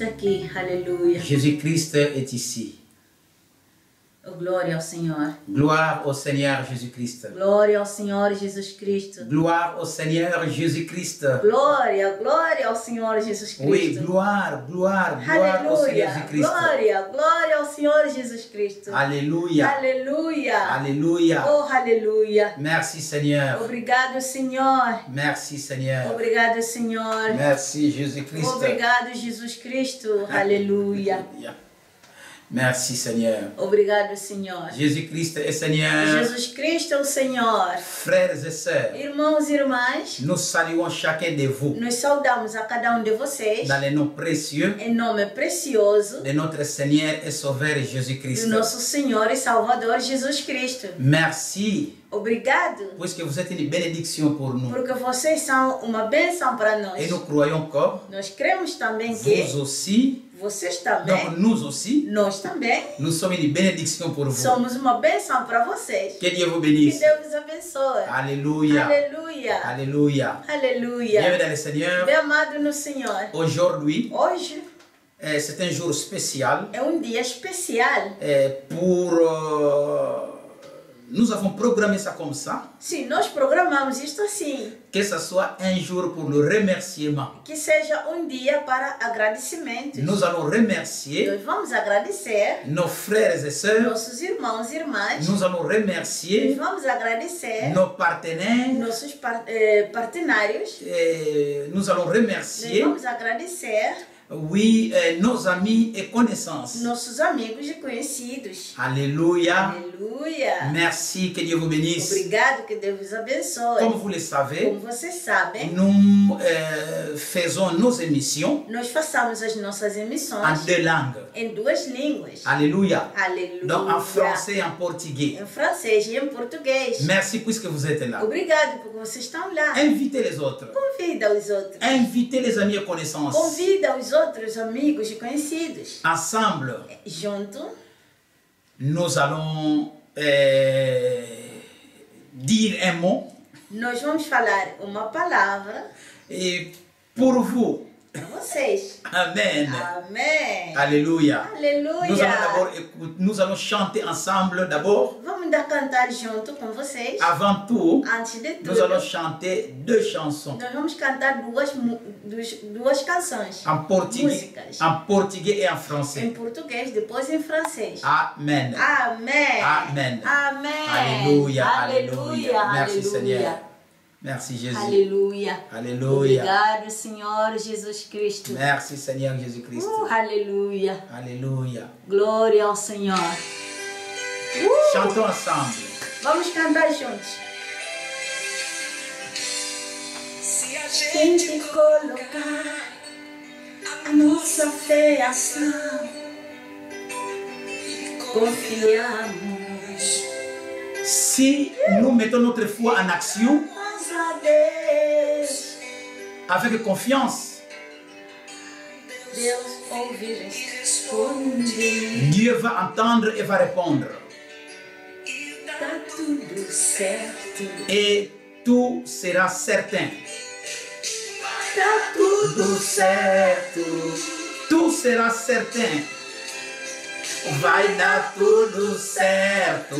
está aqui, aleluia. Jésus-Christ est ici. Oh, glória ao Senhor. Gloire au Seigneur Jésus-Christ. Glória ao Senhor Jesus Cristo. Gloire au Seigneur Jésus-Christ. Glória, glória ao Senhor Jesus Cristo. Oui, gloire, gloire, gloire au Seigneur Aleluia, Jésus-Christ. glória, glória ao Senhor Jesus Cristo. Alléluia. Aleluia. Alléluia. Oh, aleluia. Merci Seigneur. Obrigado, Senhor. Merci Seigneur. Obrigado, Senhor. Merci Jésus-Christ. Obrigado, Jesus Cristo. Aleluia. Merci Seigneur. Obrigado, Senhor. Jésus-Christ est Seigneur. Jesus Cristo é o Senhor. Frères et sœurs, Irmãos e irmãs, nous saluons chacun de vous nós saudamos a cada um de vocês dans le nom précieux em nome precioso de notre Seigneur et Sauveur do Jésus-Christ. nosso Senhor e Salvador Jesus Cristo. Merci, Obrigado, puisque vous êtes une bénédiction pour nous. porque vocês são uma bênção para nós. Et nous croyons que Nós cremos também que vous aussi, vocês donc também, nous aussi, nós também, nous sommes une bénédiction pour vous. somos uma bênção para vocês. Que Dieu vous Que bénisse. Deus os abençoe. Alléluia. Aleluia. Alléluia. Bienvenue Aleluia. dans le Seigneur. Bem amado no Senhor. Aujourd'hui, Hoje c'est un jour spécial é um dia especial. Nous avons programmé ça comme ça, Sim, nós programamos isto assim. que ce soit un jour pour le remerciement. Que seja um dia para agradecimentos. Nous allons remercier Nós vamos agradecer nos frères et sœurs, nossos irmãos e irmãs. nous allons Nós remercier vamos agradecer nos partenaires, nossos partenários. nous allons Nós remercier, vamos agradecer oui, nos amis et connaissances. nossos amigos e conhecidos. Alléluia. Aleluia. Merci, que Dieu vous bénisse. Obrigado, que Deus vos abençoe. Comme vous le savez, Como vocês sabem, nous faisons nos émissions nós façamos as nossas en emissões deux langues. em duas línguas. Alléluia. Aleluia. Donc en français et en portugais. Em francês e em português. Merci puisque vous êtes là. Obrigado porque vocês estão lá. Invitez les autres. Convida os outros. Invitez les amis et connaissances. Convida os outros amigos e conhecidos. Ensemble, Junto, nous allons dire un mot. nós vamos falar uma palavra Et pour vous, para vocês. Amen. Amém. Alléluia. Aleluia. Nous allons chanter ensemble d'abord. Vamos dar cantar junto com vocês. Avant tout, Antes de tudo, nous allons chanter deux chansons nós vamos cantar duas canções. Músicas. En portugais et en Em français. português, depois em francês. Amen. Amém. Amen. Amém. Alléluia. Alléluia. Merci Alléluia. Seigneur. Merci Jésus. Aleluia. Alléluia. Obrigado, Senhor Jesus Cristo. Merci Seigneur Jésus-Christ. Aleluia. Alléluia. Glória ao Senhor. Chantons ensemble. Vamos cantar juntos. Se a Gente colocar a nossa fé e ação, confiamos Si nous mettons notre foi en action a Deus. avec confiance, Deus ouve e responde. Dieu va entendre et va répondre. Tá tudo certo. Et tout sera certain. Tá tudo certo. Tout sera certain. Vai dar tudo certo.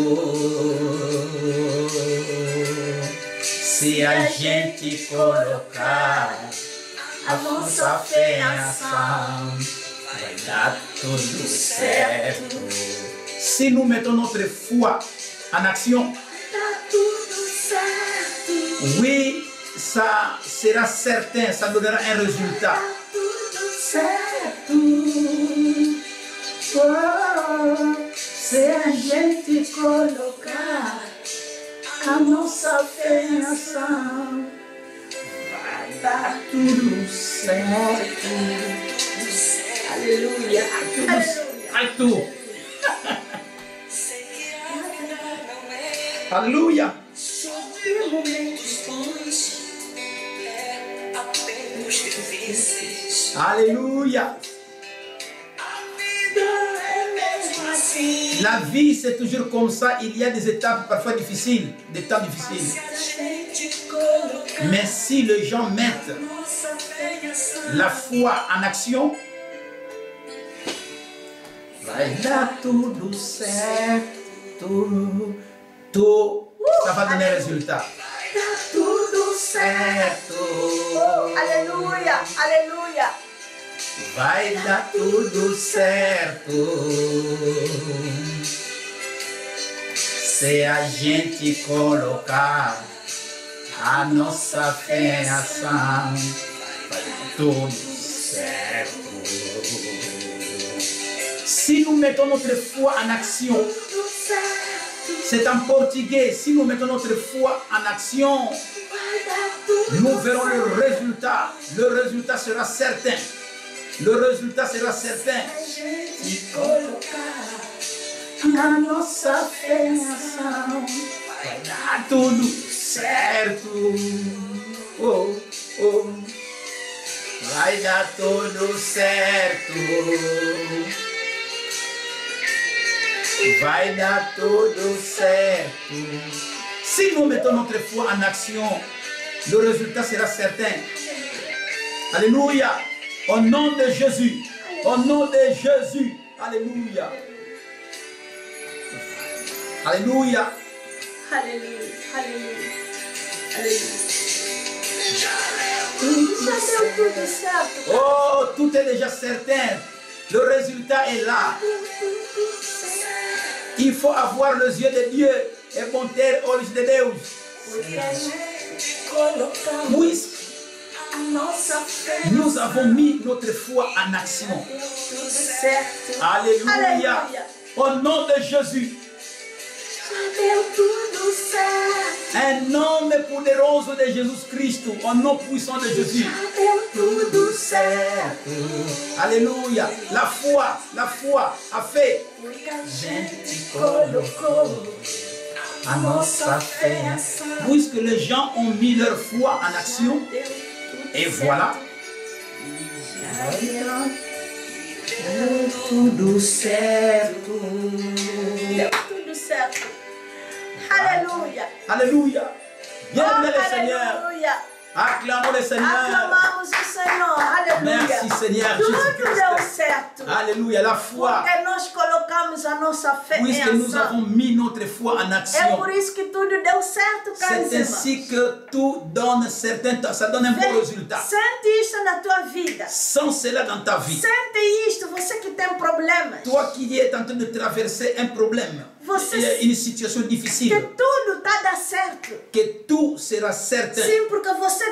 Se a gente colocar a nossa fé em ação, vai dar tudo certo. Si nous mettons notre foi en action, Tá tudo certo. oui, ça sera certain, ça donnera un résultat. Tá tudo certo. Oh, se a gente colocar a nossa fé em ação, vai dar tudo certo. Aleluia. Ai, tu. Aleluia. Sobre momentos bons, apenas difíceis. Alléluia. é mesmo assim. La vie, c'est toujours comme ça. Il y a des étapes parfois difficiles, des temps difficiles. Se a gente colocar Mais si les gens mettent nossa fé em ação, la foi en action, vai dar tudo certo. Ça va donner résultat. Dá tudo certo. Aleluia, aleluia. Vai dar tudo certo. Se a gente colocar a nossa fé em ação, vai dar tudo certo. Si nous mettons notre foi en action, Tudo certo. c'est en portugais, si nous mettons notre foi en action, Vai dar tudo nous verrons le résultat. Le résultat sera certain. Le résultat sera certain. a gente colocar a nossa fé em ação. Vai dar tudo certo. Oh, oh. Vai dar tudo certo. Vai dar tudo certo. Si nous mettons notre foi en action, le résultat sera certain. Alléluia. Au nom de Jésus. Au nom de Jésus. Alléluia. Alléluia. Aleluia, aleluia, aleluia. Já deu tudo certo. Oh, tout est déjà certain. Le résultat est là. Tudo certo. Il faut avoir les yeux de Dieu et monter olhos de Deus. Porque a gente colocamos Puisque a nossa fé. nous avons mis notre foi en action. Deu tudo certo. Alléluia. Aleluia. Au nom de Jésus. Já deu tudo certo. Un nom poderoso de Jesus Cristo. Un nom puissant de Jésus. Já deu tudo certo. Alléluia. La foi a fait. Porque a gente colocou A nossa fé. em ação. Puisque les gens ont mis leur foi en action. Deu tudo Et certo. voilà. Já deu Tudo certo. Deu tudo certo. Aleluia. Alléluia. Bienvenue Oh, le Seigneur. aleluia. Acclamons le Seigneur. Aclamamos o Senhor. Aleluia. Merci Seigneur Tudo Jésus-Christ. deu certo. Alléluia. La foi. Porque nós colocamos a nossa fé em Puisque nous ação. avons mis notre foi en É action. por isso que tudo deu certo, caros C'est irmãos. ainsi que tout donne ça donne un bon résultat. Sente isto na tua vida. Sans cela dans ta vie, Sente isto, você que tem problemas. toi qui es en train de traverser un problème, Você- une situation Que difficile, tudo tá dar certo. que tout sera certain. Sim, porque você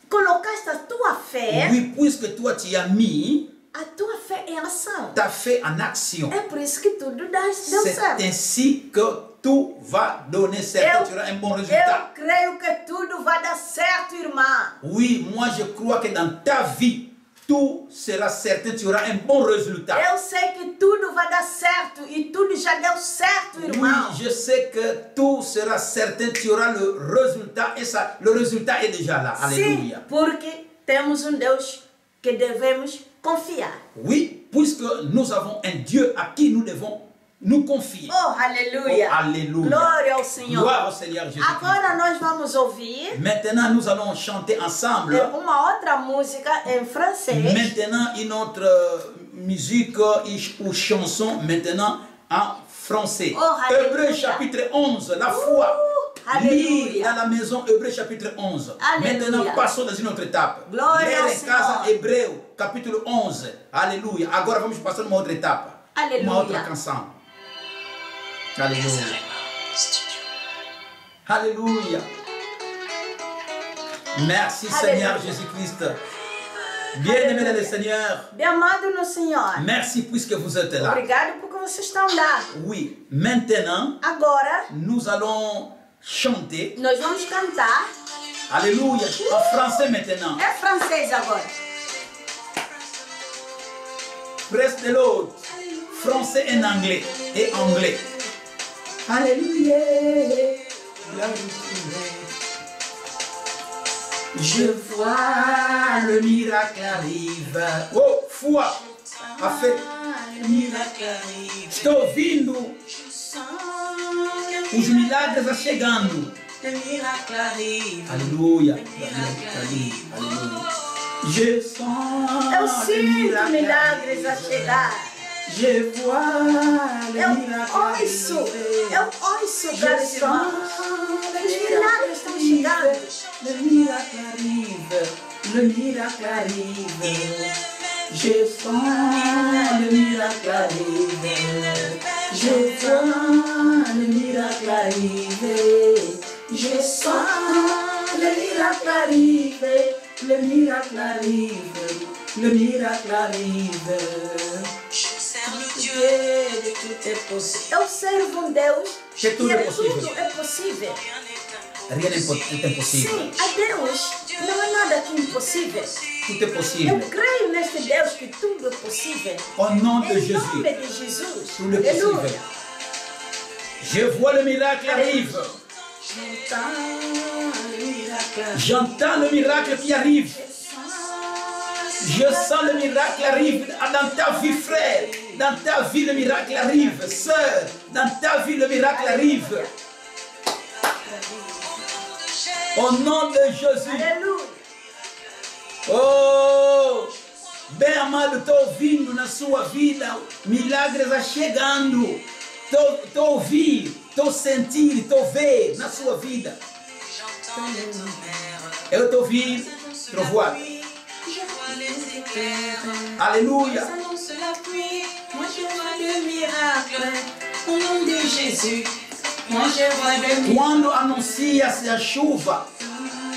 colocaste a tua fé, Oui, puisque toi tu as mis a tua fé em ação. ta fait en action. É por isso que tudo deu C'est certo. ainsi que tout va donner certain. Tu auras un bon Eu résultat. creio que tudo vai dar certo, irmã. Oui, moi je crois que dans ta vie, tout sera certain. Tu auras un bon résultat. Eu sei que tudo vai dar certo e tudo já deu certo, Oui, irmão. je sais que tout sera certain. Tu auras le résultat et ça, le résultat est déjà là. Sim, Alléluia. porque temos um Deus que devemos confiar. Oui, puisque nous avons un Dieu à qui nous devons nous confier. Oh, aleluia. Oh, alléluia. Glória ao Senhor. Gloire au Seigneur Jésus-Christ. Agora nós vamos ouvir Maintenant, nous allons chanter ensemble. uma outra música em francês. Maintenant, une autre musique ou chanson maintenant en français. Oh, alléluia. Hébreux chapitre 11, la foi. Alléluia. Lis dans la maison Hébreux chapitre 11. Alléluia. Maintenant, passons dans une autre étape. Glória ao Ler em casa Senhor. Hébreux capítulo 11. Alléluia. Agora vamos passar numa outra etapa. Alléluia. Uma outra canção. Alléluia. Alléluia. Merci Seigneur Alléluia. Jésus-Christ. Bien-aimé le Seigneur. Bem amado no Senhor. Merci puisque vous êtes là. Obrigado porque vocês estão lá. Oui, maintenant, Agora, nous allons chanter. nós vamos cantar. Alléluia. En français maintenant. É francês agora. Presse de l'autre. Français et anglais. Et anglais. Alléluia. Je vois le miracle arrive. Oh, foi. A fait. Estou ouvindo os milagres chegando. Aleluia. Aleluia. Je sens Eu le sinto milagres a chegar. Je vois le Eu miracle ouço, arriver. caros Je irmãos. sens Os milagres estão chegando. le miracle arrive, le miracle arrive. Je sens le miracle arrive. Je vois le miracle arrive. Je sens le miracle arrive. Le miracle arrive. Le miracle arrive. Dieu de tout est possible. Eu servo um Deus Que tudo que é possível. tudo é possível. Rien n'est impossible. Sim, a Deus não é nada que é impossível. Tout est possible. Eu creio neste Deus que tudo é possível. Au nom de Em Jésus, nome de Jesus. tout est possible. Aleluia. Je vois le miracle arrive. J'entends le miracle qui arrive. Je sens le miracle arrive dans ta vie, frère. Dans ta vie, le miracle arrive. Sœur, dans ta vie, le miracle arrive. Au nom de Jésus. Aleluia. Oh, bem amado, estou ouvindo na sua vida milagres a chegando. Estou ouvindo, estou sentindo, estou vendo na sua vida. Eu estou ouvindo, trovoada. Alléluia. J'annonce la pluie, moi je vois le miracle. Au nom de Jésus, moi je vois le miracle. Quando anuncia-se a chuva,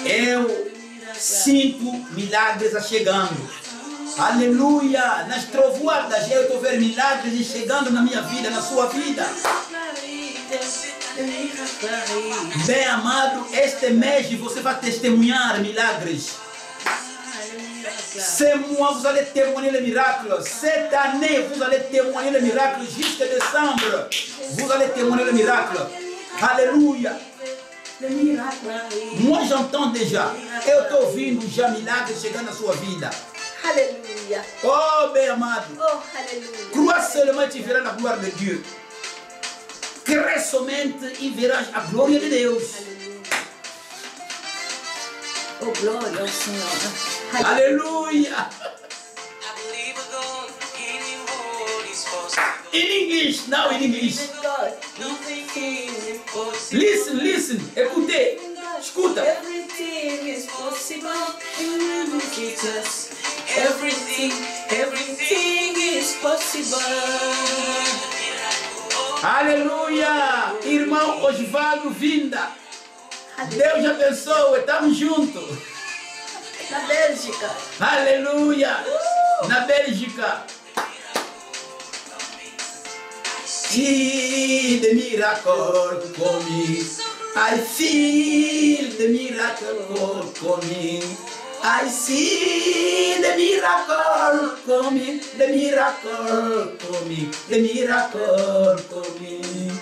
eu sinto milagres a chegando. Aleluia. Nas trovoadas eu estou vendo milagres chegando na minha vida, na sua vida. Le miracle arrive. Bem amado, este mês você vai testemunhar milagres. Ce mois, vous allez témoigner les miracles. Cette année, vous allez témoigner les miracles. Jusqu'à décembre, vous allez témoigner les miracles. Alléluia. Le miracle arrive. Moi, j'entends déjà. Eu estou ouvindo já milagres chegando na sua vida. Aleluia. Oh, bem amado. Oh, aleluia. Crois seulement e tu verás la gloire de Dieu. Crê somente e verás a glória de Deus. Oh, glória ao Senhor. Aleluia. I believe a God, in what is possible. In English, now in English. God. Nothing is impossible. Listen, écoutez, escuta. Everything is possible in Jesus. Everything is possible. Aleluia! Irmão Osvaldo Vinda, Deus abençoe, estamos juntos. Na Bélgica. Aleluia! Na Bélgica. See the miracle coming. I feel the miracle coming. I see the miracle coming. The miracle coming. The miracle coming.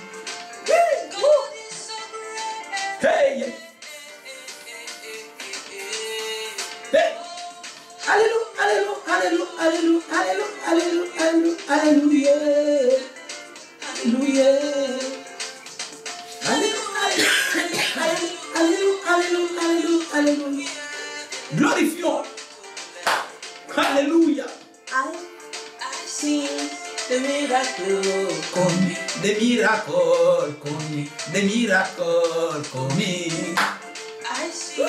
Hey! Hey! Alléluia, alléluia, alléluia, alléluia, alléluia, alléluia, alléluia, alléluia, alléluia, alléluia, alléluia. Glorifions. Alléluia. I see the miracle. Coming, the miracle coming, the miracle coming. I see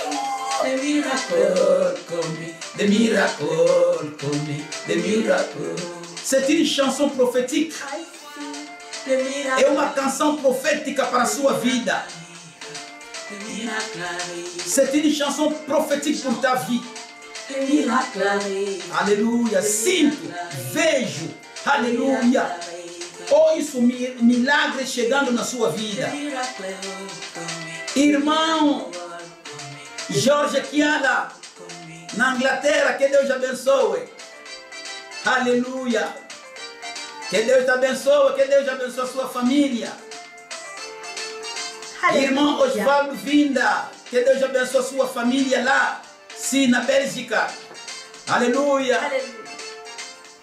the miracle. Miracle coming, the miracle coming, the miracle. C'est une chanson prophétique. I see the miracle. É uma canção profética para a sua vida. The miracle arrive. C'est une chanson prophétique pour ta vie. The miracle arrive. Aleluia. Sinto, vejo. Aleluia. Ouço milagres chegando na sua vida. The miracle coming. Irmão Jorge Kiala, na Inglaterra, que Deus te abençoe. Aleluia. Que Deus te abençoe, que Deus abençoe a sua família. Irmão Osvaldo Vinda, que Deus abençoe a sua família lá, sim, na Bélgica. Aleluia. Aleluia.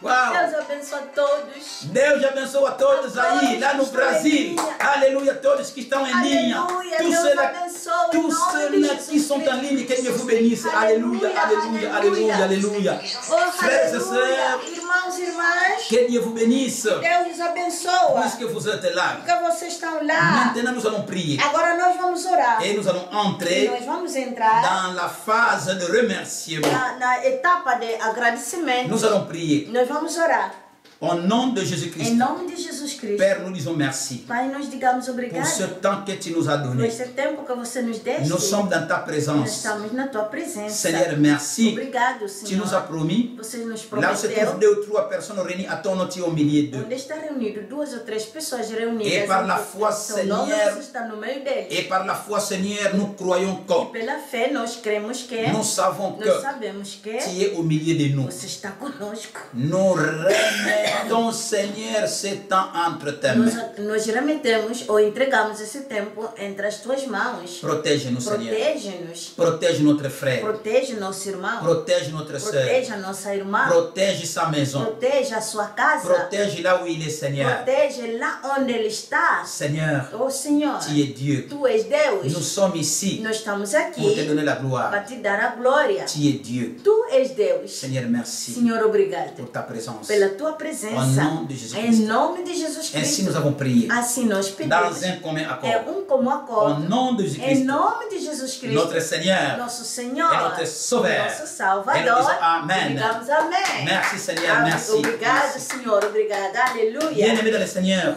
Uau. Deus abençoe a todos. Deus abençoe a todos aí, lá no Brasil. Aleluia, todos que estão em linha. Aleluia, Tous Deus ceux-là abençoe, tous em nome de ceux-là qui Jesus sont en ligne, que Dieu vous bénisse. Aleluia, Alléluia, alléluia, alléluia, aleluia. alléluia. Oh, Frères et aleluia. sœurs, Irmãos irmãos e irmãs. Que Dieu vous bénisse. Deus os abençoa. Puisque vous êtes là. Porque vocês estão lá. Maintenant, nous allons prier. Agora nós vamos orar. Et nous allons E entrer nós vamos entrar dans la phase de remerciement. na etapa de agradecimento. Nous allons prier. Nós vamos orar. Au nom de Em Jésus-Christ. nome de Jesus Cristo. Père, nous disons merci Pai, nós digamos pour obrigado ce temps que tu nous as por donné. este tempo que você nos deste. Nous sommes dans ta Nós présence. estamos na tua presença. Seigneur, merci. Obrigado, Tu nous as Senhor. promis. Você nos Là où se prometeu. trouvent deux ou trois personnes réunies à ton nom, tu es au milieu d'eux. Onde está reunido duas ou três pessoas reunidas. Et par la em foi, seu nome, Seigneur, você está no meio deles. Et par la foi, Seigneur, nous croyons E que, pela fé nós cremos que, nous savons nós que sabemos que tu es au milieu de nous. você está conosco. Nous remettons, Seigneur, ce temps entre tes mains. Nós remetemos ou entregamos esse tempo entre as tuas mãos. Protège-nous, Seigneur. Protege-nos. Protège notre frère. Protege nosso irmão. Protège notre soeur. Protege a nossa irmã. Protège sa maison. Protege a sua casa. Protège là où il est, Seigneur. Protege lá onde ele está. Seigneur, Oh Senhor, tu es Dieu. tu és Deus. Nous sommes ici Nós estamos pour te aqui donner la para gloire. te dar a glória. Tu es Dieu. Tu és Deus. Seigneur, merci Senhor, obrigado pour ta présence. pela tua Au presença. nom de Jésus Em Christ. nome de Jesus Ainsi nous Cristo. avons prié. Assim nós Dans pedimos. un commun É accord. como Au acordo. nom de Jésus Em Christ. nome de Jesus Cristo. Notre Seigneur. Nosso Et Senhor. notre Sauveur. Nosso Et nous Salvador. disons Amen. Digamos amém. Merci, Seigneur, merci. Obrigado, Merci. Senhor. Obrigada. Aleluia. Bien-aimés dans le Seigneur,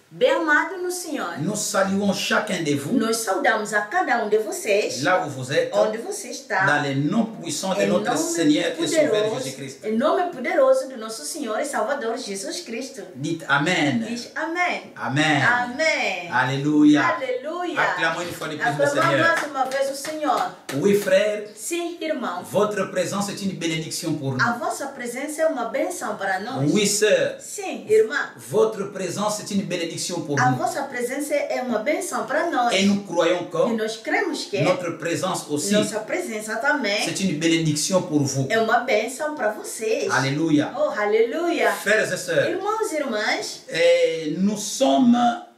Bem amado no Senhor. nous saluons chacun de vous, Nós saudamos a cada de vocês. là où vous êtes, Onde você está. dans le nom puissant de Em notre nome Seigneur et Sauveur poderoso, Jésus-Christ. em nome poderoso do nosso Senhor e Salvador Jesus Cristo. Dites Amen. Diz amém. Amen. Amém. Alléluia. Aleluia. Acclamons une fois de plus le Aclamamos Seigneur. mais uma vez o Senhor. Oui, frère, Sim, irmão. votre présence est une bénédiction pour nous. A vossa presença é uma bênção para nós. Oui, sœur, Sim, irmã. votre présence est une bénédiction pour A nous. vossa presença é uma bênção para nós. Et nous croyons E que nós cremos que notre présence aussi, nossa presença também c'est une bénédiction pour vous. é uma bênção para vocês. Alléluia. Oh, aleluia. Frères et sœurs, Irmãos e irmãs, nous sommes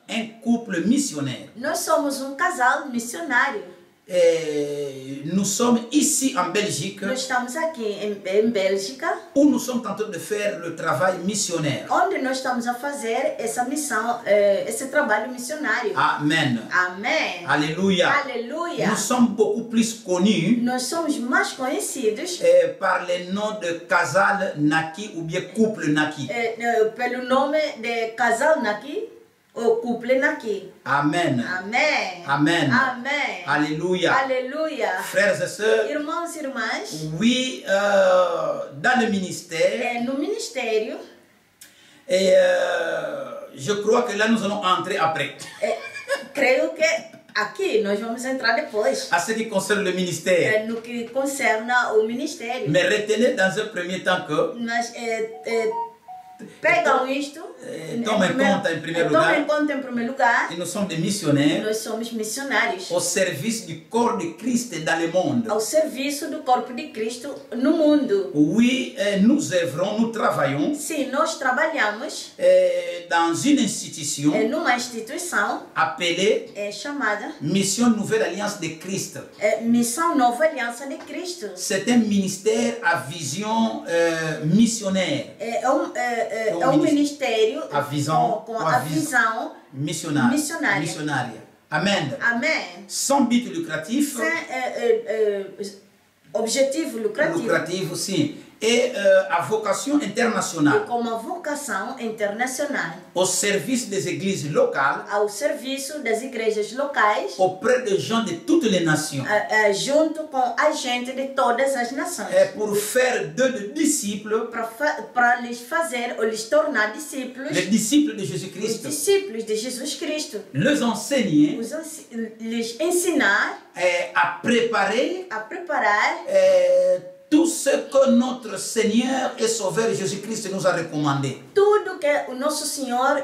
un couple missionnaire. nós somos um casal missionário. Nous sommes ici en Belgique Nós estamos aqui em Bélgica, où nous sommes en train de faire le travail missionnaire. onde nós estamos a fazer essa missão, esse trabalho missionário. Amen. Amém. Alléluia. Aleluia. Nous sommes beaucoup plus connus Nós somos mais conhecidos par le nom de Casal Naki ou bien couple Naki. pelo nome de casal Naki ou couple Naki. Amen. Amém. Amen. Amém. Alléluia. Aleluia. Frères et sœurs, Irmãos e irmãs, oui, dans le ministère, no ministério, et je crois que là nous allons entrer après. creio que aqui nós vamos entrar depois. À ce qui concerne le ministère. No que concerna o ministério. Mais retenez dans un premier temps que Mas pegam isto, tomem conta em primeiro lugar, tomem conta em primeiro lugar, et nous sommes des missionnaires nós somos missionários au service du corps de Christ dans le monde. ao serviço do corpo de Cristo no mundo. Oui, nous œuvrons, nous travaillons Sim, nós trabalhamos dans une institution numa instituição appelée chamada Mission Nouvelle Alliance de Christ. Missão Nova Aliança de Cristo. C'est un ministère à vision missionnaire. É um ministério A visão, com a visão missionária. Amen. Amém. Sans but lucratif. Sem objetivo lucrativo. Sim. Et à vocation E internationale. com uma vocação internacional. Au service des églises locales. Ao serviço das igrejas locais. Auprès des gens de toutes les nations. Junto com a gente de todas as nações. Pour faire d'eux des disciples. Para lhes fazer ou lhes tornar discípulos. Les disciples de Os Jésus-Christ. discípulos de Jesus Cristo. Les enseigner. Lhes ensinar. À préparer. A preparar. Tout ce que notre Seigneur et Sauveur Jésus-Christ nous a recommandé. Tudo que o nosso Senhor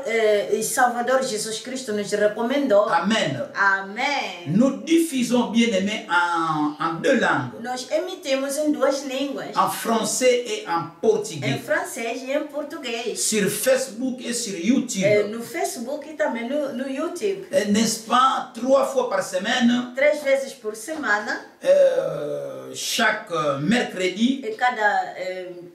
e Salvador Jesus Cristo nos recomendou. Amen. Amém. Nous diffusons, bien-aimés, en deux langues. Nós emitimos em duas línguas. En français et en Em portugais. francês e em português. Sur Facebook et sur YouTube. No Facebook e também no YouTube. N'est-ce pas, 3 fois par semaine, 3 vezes por semana. chaque mercredi vendredi E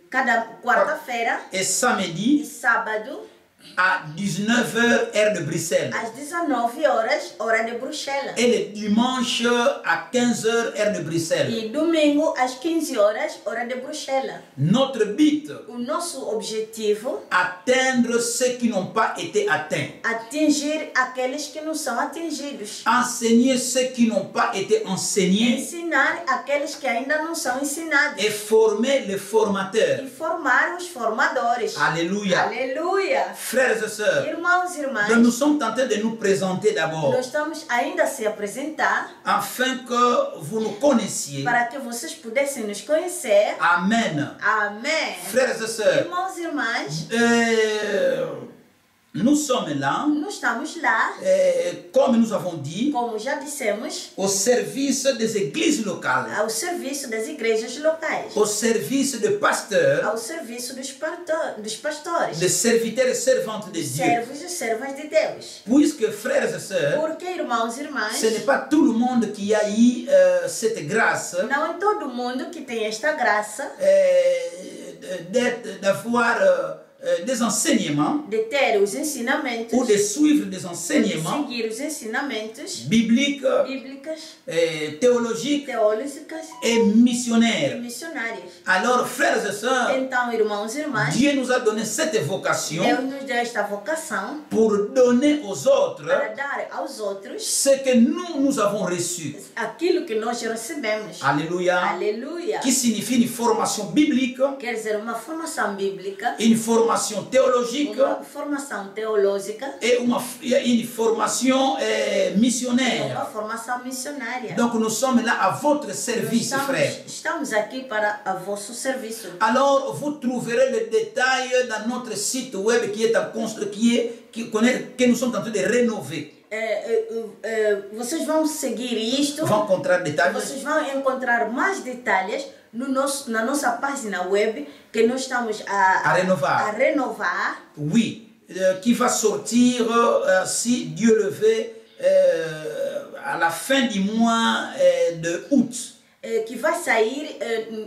cada quarta-feira et e samedi sábado, à 19h, heure de Bruxelles. às 19 horas, hora de Bruxelas. Et le dimanche à 15h, heure de Bruxelles. E domingo, às 15 horas, hora de Bruxelas. Notre but, O nosso objetivo atteindre ceux qui n'ont pas été atteints. é atingir aqueles que não são atingidos. Enseigner ceux qui n'ont pas été enseignés Ensinar aqueles que ainda não são ensinados. et former les formateurs. E formar os formadores. Alléluia. Aleluia! Frères et sœurs, Irmãos e irmãs, nous sommes en train de nous présenter d'abord nós estamos ainda a se apresentar afin que vous nous connaissiez. para que vocês pudessem nos conhecer. Amen. Amém! Frères et sœurs, Irmãos e irmãs, nous sommes là, nós estamos lá, comme nous avons dit, como já dissemos, au service des églises locales, ao serviço das igrejas locais, au service des pasteurs, ao serviço dos pastores, des serviteurs et servantes de Dieu. servos e servas de Deus. Puisque, frères et sœurs, Porque, irmãos e irmãs, ce n'est pas tout le monde qui a eu cette grâce não é todo mundo que tem esta graça d'avoir des enseignements de ter os ensinamentos, ou de suivre des de enseignements seguir os ensinamentos bibliques, bíblicas, théologiques teológicas et e missionnaires. missionárias. Alors, frères et sœurs, Então, irmãos e irmãs, Dieu nous a donné cette vocation Deus nos deu esta vocação pour donner aux autres para dar aos outros ce que nous avons reçu. aquilo que nós recebemos. Alléluia. Aleluia! Qui signifie une formation biblique, Quer dizer, uma formação bíblica, une formation théologique uma formação teológica et une formation e uma missionnaire. formação missionária. Donc nous sommes là à votre Nós service, frère. estamos aqui para a vosso serviço. Alors vous trouverez les détails dans notre site web qui est en que nous sommes en train de rénover. Vocês vão seguir isto, Vão encontrar détails. vocês vão encontrar mais detalhes na nossa página web que nós estamos A renovar. a renovar, Oui, qui va sortir, si Dieu le veut, à la fin du mois de août. que vai sair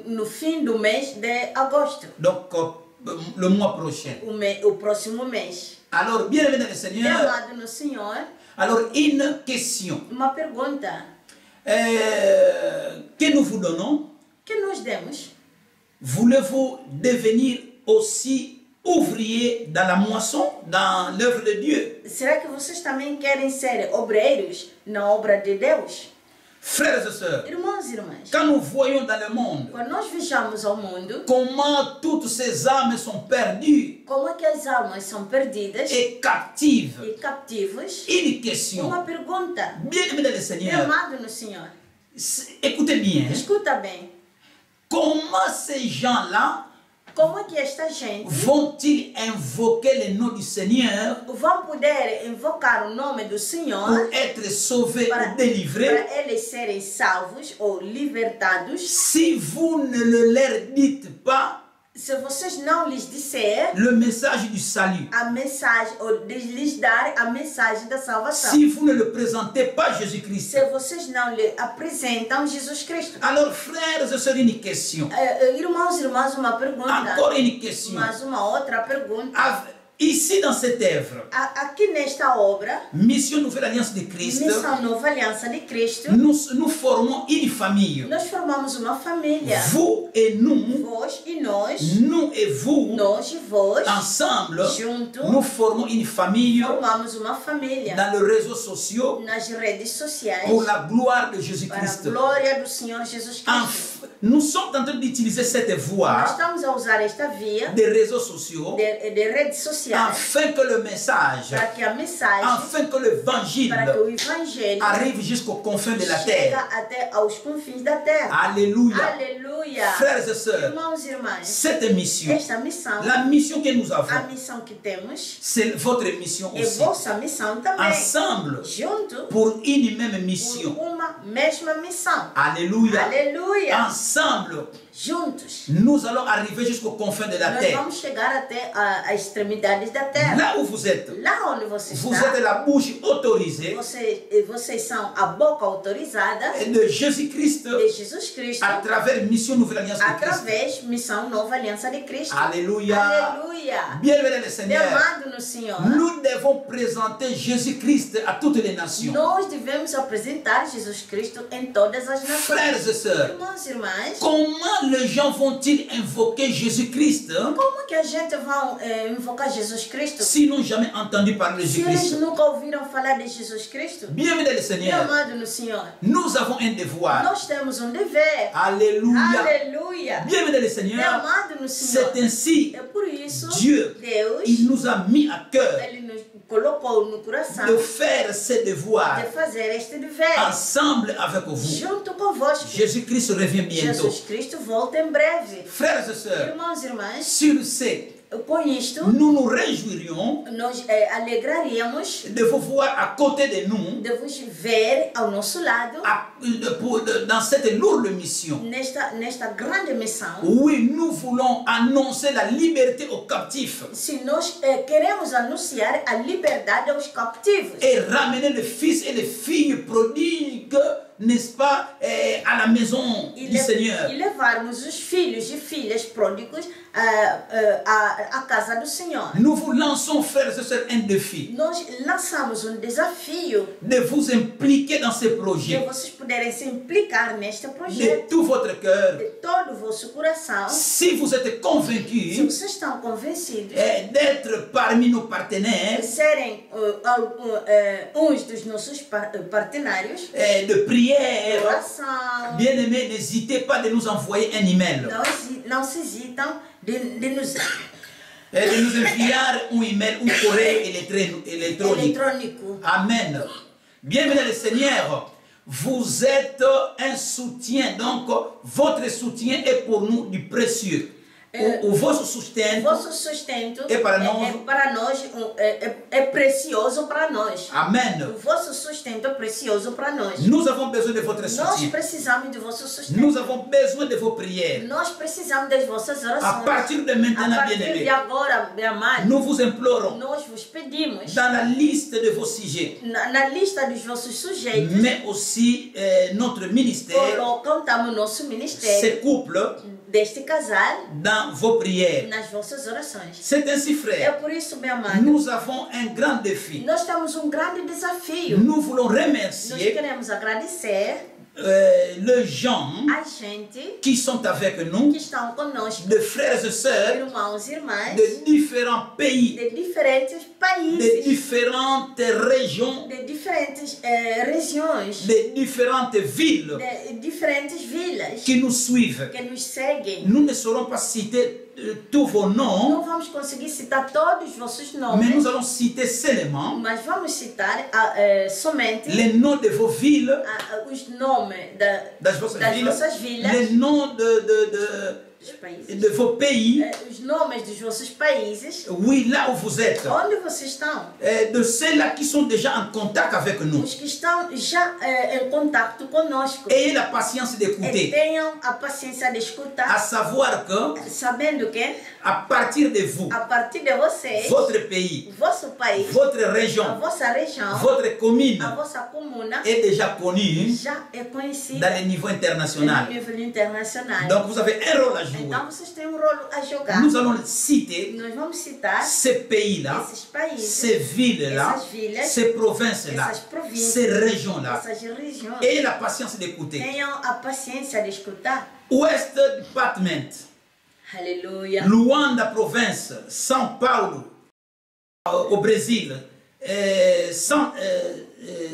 no fim do mês de agosto, Donc, le mois prochain. o próximo mês. Alors, bien-aimé dans le Meu Seigneur, amado no Senhor, alors une question uma pergunta que nous vous donnons. que nós demos. Voulez-vous devenir aussi ouvrier dans la moisson, dans l'œuvre de Dieu? Será que vocês também querem ser obreiros na obra de Deus? Frères et sœurs, Irmãos e irmãs, quand nous voyons dans le monde quando nós vejamos ao mundo comment toutes ces âmes sont perdues como é que as almas são perdidas et captives, e captivos, une question, uma pergunta. bien-aimé dans le Meu Seigneur, amado no Senhor, écoutez bien, escuta bem. comment ces gens-là Como é que esta gente vont-ils invoquer le nom du Seigneur vão poder invocar o nome do Senhor pour être sauvés ou délivrés para eles serem salvos ou libertados si vous ne le leur dites pas se vocês não lhes disser le message du salut? a mensagem, ou lhes dar a mensagem da salvação? Si vous ne le présentez pas Jésus-Christ. Se vocês não lhe apresentam Jesus Cristo. Alors, frères et sœurs, une question. Irmãos e irmãs, uma pergunta. Encore une question. Mas uma outra pergunta. Ici, dans cette œuvre, Aqui nesta obra, Mission Nouvelle Alliance de Christ, Missão Nova Aliança de Cristo, nous formons une famille. nós formamos uma família. Vous et nous, Vós e nós, nous et vous, nós e vós, ensemble, junto, nous formons une famille formamos uma família dans les réseaux sociaux nas redes sociais pour la gloire de para a Jésus-Christ. glória do Senhor Jesus Cristo. Nous sommes en train d'utiliser cette Nós voie estamos a usar esta via des réseaux sociaux de redes sociais afin que le message, para que a mensagem, afin que l'évangile para que o Evangelho arrive jusqu'aux confins de la chega terre. até aos confins da terra. Alléluia. Aleluia! Frères et sœurs, Irmãos e irmãs, cette mission, esta missão, la mission que nous a avons, missão que temos, c'est votre mission é aussi. vossa missão também. Ensemble, Junto, pour une même por mission. uma mesma missão. Alléluia. Aleluia! Ensemble, juntos, nous allons arriver jusqu'aux confins de la nós terre. vamos chegar até as extremidades da terra. Là où vous êtes Lá onde você êtes la bouche autorisée vocês são a boca autorizada de Jésus-Christ de Jesus Cristo à travers Mission Nouvelle Alliance de Christ. através missão Nova Aliança de Cristo. Alléluia. Aleluia. Bien-aimé le Seigneur. Amado no Senhor. Nous devons présenter Jésus-Christ à toutes les nations. Nós devemos apresentar Jesus Cristo em todas as nações. Frères et sœurs, Irmãos e irmãs, comment les gens vont-ils invoquer Jésus-Christ como que a gente vai invocar Jesus Cristo s'ils n'ont jamais entendu parler de se eles Jésus-Christ? nunca ouviram falar de Jesus Cristo? Bien-aimé le Meu Seigneur, amado no Senhor, nous avons un devoir. nós temos dever. Alléluia. Aleluia. Bien-aimé le Meu Seigneur, amado no Senhor, c'est ainsi, é por isso Dieu, Deus, il nous a mis à cœur Ele nos colocou no coração de faire ce devoir de fazer este dever ensemble avec vous. junto convosco. Jésus-Christ revient bientôt. Jesus Cristo volta em breve. Frères et sœurs, Irmãos e irmãs, sur ce, com isto, nous nous réjouirions nós alegraríamos de vous voir à côté de nous de vos ver ao nosso lado dans cette lourde mission. nesta grande missão. Oui, nous voulons annoncer la liberté aux captifs Se nós queremos anunciar a liberdade aos captivos et ramener les fils et les filles prodigues, n'est-ce pas, à la maison du Seigneur. e levarmos os filhos e filhas pródigos à casa do Senhor. Nous vous lançons, frères et sœurs, un défi Nós lançamos desafio de vous impliquer dans ce de projet vocês poderem se implicar neste de projeto tout votre cœur. de todo o vosso coração. Si vous êtes Se convaincus vocês estão convencidos d'être parmi nos de partenaires, serem uns dos nossos partenários, de prière, oração, bien-aimés, n'hésitez pas de nous envoyer un email. não se hesitam de nos De nous enviar un email ou courrier électronique. eletrônico. Amen. Bienvenue le Seigneur. Vous êtes un soutien, donc votre soutien est pour nous du précieux. O vosso sustento Vosso sustento é para nós. para nós é precioso para nós. Amen. O vosso sustento é precioso para nós. Nous avons besoin de votre Nós soutien. precisamos de vosso sustento. Nous avons besoin de vos prières. Nós precisamos das vossas orações. À partir de maintenant, A partir de bien-aimés, agora, meu amado, nous vous implorons nós vos pedimos dans la liste de vos sujets, na lista dos vossos sujeitos, mais aussi notre ministère, colocamos o nosso ministério ces couples, deste casal dans vos prières. nas vossas orações. C'est ainsi, É frère. por isso, meu amado, Nous avons un grand défi. nós temos grande desafio. Nous voulons Nós remercier queremos agradecer les gens a gente qui sont avec nous, que estão conosco, de frères et sœurs irmãos e irmãs, de différents pays, de diferentes de países, différentes régions, de diferentes regiões, de différentes villes de diferentes vilas qui nous suivent. que nos seguem. Nous ne saurons pas citer tous vos noms, Não vamos conseguir citar todos os vossos mais nomes, nous allons citer seulement mas vamos citar somente les noms de vos villes, os nomes das vossas vossas villes, vilas, les noms dos países, de vos pays, os nomes dos vossos países, oui, là où vous êtes, onde vocês estão, de ceux-là qui sont déjà en contact avec nous. os que estão já em contato conosco. Ayez la patience E d'écouter, tenham a paciência de à escutar, savoir que sabendo que à partir de vous, a partir de vocês, votre pays, vosso país, votre a région, vossa região, votre commune a vossa comuna est déjà connue já é conhecida dans le niveau no international. nível internacional. Donc vous avez un rôle à jouer. Então vocês têm rolo a jogar. Nous allons citer Nós vamos citar ces pays-là, esses países, ces villes-là, essas vilhas, ces provinces-là, essas províncias, ces régions-là. essas regiões. Ayez la patience d'écouter. Tenham a paciência de escutar. West Department, Aleluia. Luanda province, São Paulo, au Brésil,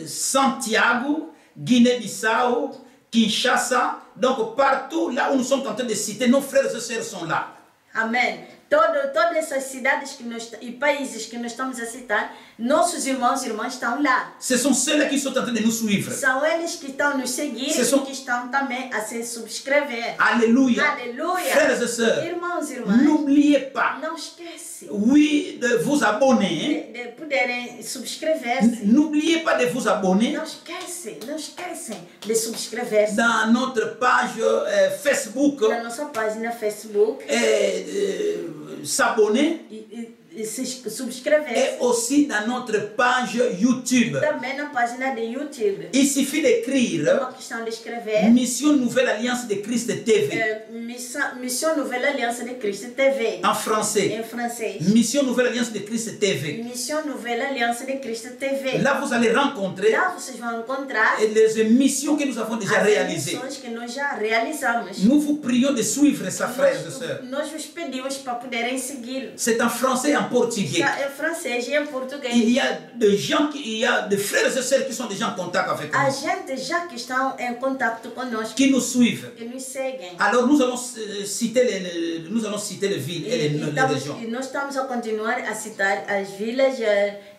Santiago, Guinée-Bissau, Kinshasa. Donc partout là où nous sommes en train de citer, nos frères et sœurs sont là. Amém. Todas essas cidades e países que nós estamos a citar, nossos irmãos e irmãs estão lá. Ce sont ceux-là qui sont en train de nous suivre. São eles que estão nos seguir e que estão também a se subscrever. Alléluia. Alléluia. Frères et sœurs, Irmãos e irmãs, n'oubliez pas, não esquece oui, de vous abonner. de poderem subscrever-se. N'oubliez pas de vous abonner Não esquecem de subscrever-se. dans notre page Facebook Na nossa página Facebook et s'abonner e se subscrever. et aussi dans notre page YouTube. Também na página de YouTube. Il suffit É d'écrire uma questão de escrever. Mission Nouvelle Alliance de Christ TV Mission Nouvelle Aliança de Cristo TV. en français. Em francês. Mission Nouvelle Alliance de Christ TV. Mission Nouvelle Aliança de Cristo TV. Là, vous allez rencontrer Lá vocês vão encontrar les émissions que nous avons déjà as réalisées. emissões que nós já realizamos. Nous vous prions de suivre ça, frères et sœurs. Nós vos pedimos para poderem seguir. C'est en français et en portugais. Está em francês e em português. Il y a des gens, il y a des frères et sœurs qui sont déjà en contact avec A nous, gente já que estão em contato conosco, qui nous suivent. que nos seguem. Alors nous allons citer les villes et les régions. E nós estamos a continuar a citar as vilas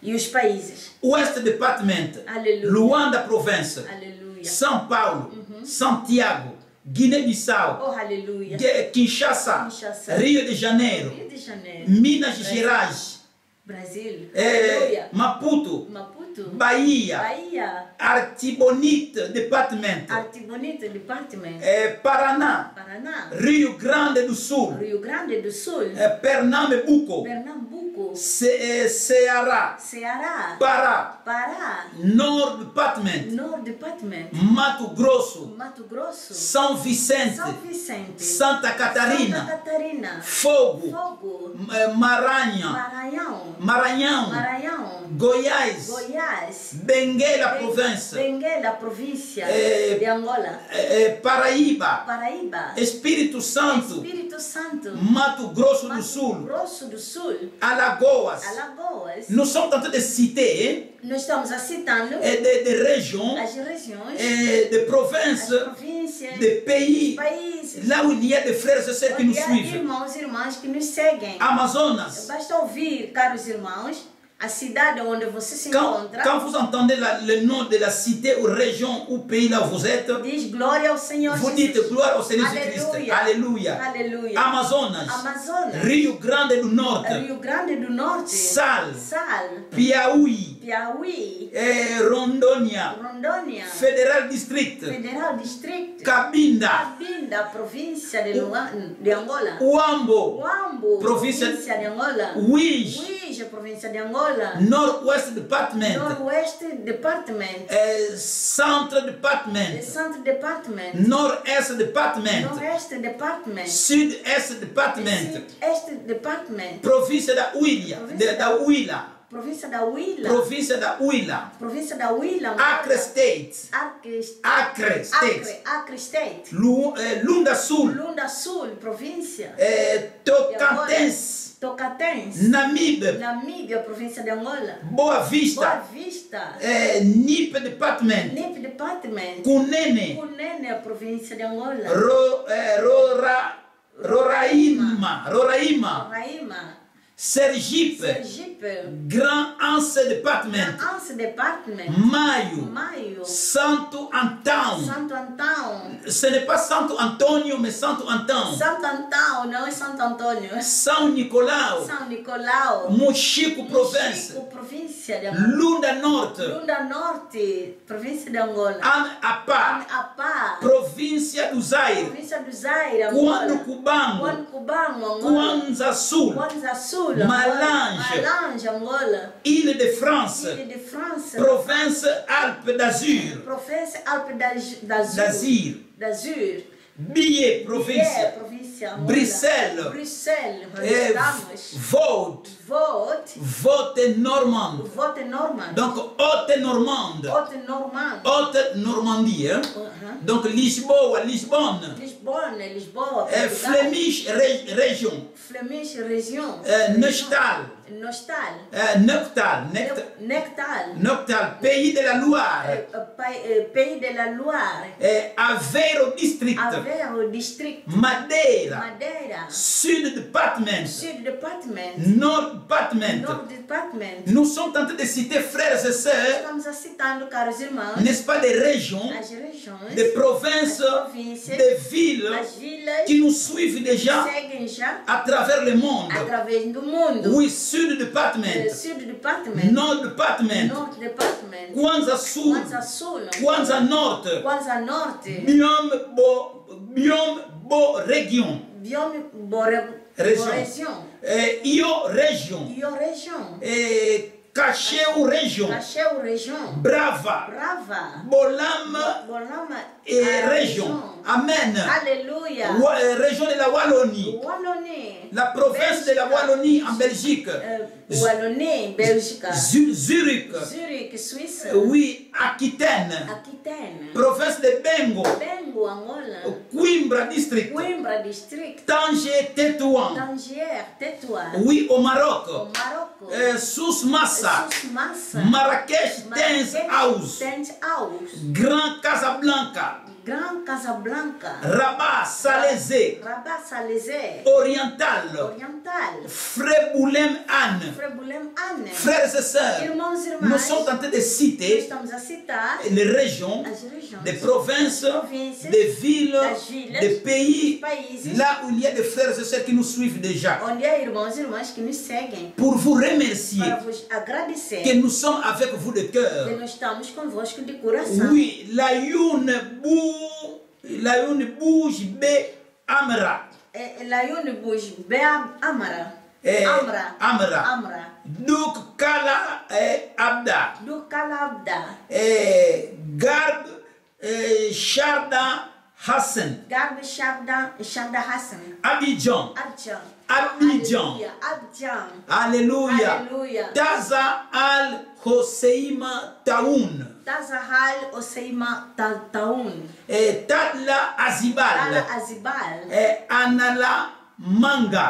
e os países. Ouest Departement, Alléluia. Luanda Province, Aleluia. São Paulo, Santiago, Guiné-Bissau, Oh, aleluia. Kinshasa, Kinshasa. Rio de Janeiro, Rio de Janeiro. Minas Gerais, Brasil. Aleluia. Maputo, Maputo. Bahia, Bahia. Artibonite Departement, Artibonito Department. Paraná, Paraná. Rio Grande do Sul, Rio Grande do Sul. Pernambuco, Pernambuco. Ceará, Ceará. Pará, Pará. Nord Department, North Department. Mato Grosso, Mato Grosso. São Vicente, São Vicente. Santa Catarina, Santa Catarina. Fogo, Fogo. Maranhão, Maranhão. Maranhão, Maranhão. Goiás, Goiás. Benguela Province, Benguela, província de Angola. Paraíba, Paraíba. Espírito Santo, Espírito Santo. Mato Grosso do Mato Sul, Grosso do Sul. Alagoas. Alagoas. Nous sommes en train de citer Nós estamos citando des régions, as regiões, des as provinces, províncias, des pays, países, là où il y a des frères et sœurs qui nous onde há suivent. irmãos e irmãs que nos seguem. Amazonas. Basta ouvir, caros irmãos, a cidade onde você se Quand encontra. vous entendez le nom de la cité ou région ou pays là où vous êtes, Diz glória ao Senhor vous Jesus. dites gloire au Seigneur Jésus-Christ. Aleluia. Alléluia. Aleluia. Amazonas. Amazonas. Rio Grande do Norte. Rio Grande do Norte. Sal. Sal. Piauí. Piauí. Rondônia. Rondônia. Federal District. Federal District. Cabinda. Cabinda, província de Angola. Uambo. Uambo, Província de Angola. Uige. Uige, província de Angola. Nord-Ouest Department. Noroeste Department. Centre Department. Centre Department. Nord-Est Department. Noroeste Department. Sud-Est Department. Este Department. Província da Huila. Da Huila. Província da Huila. Província da Huila. Província da Huila. Acre State. Acre State. Acre State. Lunda Sul. Lunda Sul, província. Tocantins. Tocantins. Namíbia, província de Angola. Boa Vista. Boa Vista. Nip Department. Nip Department. Cunene. Cunene, província de Angola. Roraima. Roraima. Sergipe. Grand Anse Department. Anse Department. Maio. Santo Antão. Santo Antão. Ce n'est pas Santo Antônio, mais Santo Antão. Santo Antão, não é Santo Antônio. São Nicolau. São Nicolau. Mochico Province. Mochico, província de Angola. Lunda Norte. Lunda Norte, província de Angola. Apá. Província do Zaire. Província do Zaire, Angola. Cubango. Angola. Kwanza Sul. Malange, Angola. Île de France. Ilha de França. Province Alpes d'Azur. Província Alpes d'Azur. Billet, província. Angola. Bruxelles. Vote normande. Donc Haute-Normande. Haute-Normandie. Donc Lisboa. Lisboa. Flemish région. Flemish région. Neuchâtel. Noctal, pays de la Loire. Pays de la Loire. Aveiro district. Madeira. Sud department. Nord department. Nous sommes tentés de citer, frères et sœurs, n'est-ce pas, des régions, des provinces, des villes qui nous suivent déjà à travers le monde. Oui, Sud Department, Nord Department, Kwanza Sud, Kwanza Nord, Biome Bo Région. Io Région. Cacheu Région. Brava. Bolam et Région. Amen. Alléluia. Région de la Wallonie. La province de la Wallonie en Belgique. Wallonie, Belgique. Zurich. Suisse. Oui, Aquitaine. Province de Bengo. Angola. Coimbra district. Tanger, Tétouan. Oui, au Maroc. Sousse Massa. Marrakech, Dance House. Grand Casablanca. Rabat, Salezé. Oriental. Freboulem Anne. Frères et sœurs, nous sommes tentés de citer les régions, des provinces, des villes, des pays, là où il y a des frères et sœurs qui nous suivent déjà. Pour vous remercier que nous sommes avec vous de cœur. Oui, la Youn Bouge B. Amra. Amra. Duk Kala Abda. Garde Sharda Hassan. Abidjan. Alléluia. Taza Al Hoseima Taoun. Tadla Azibal. Anala Manga.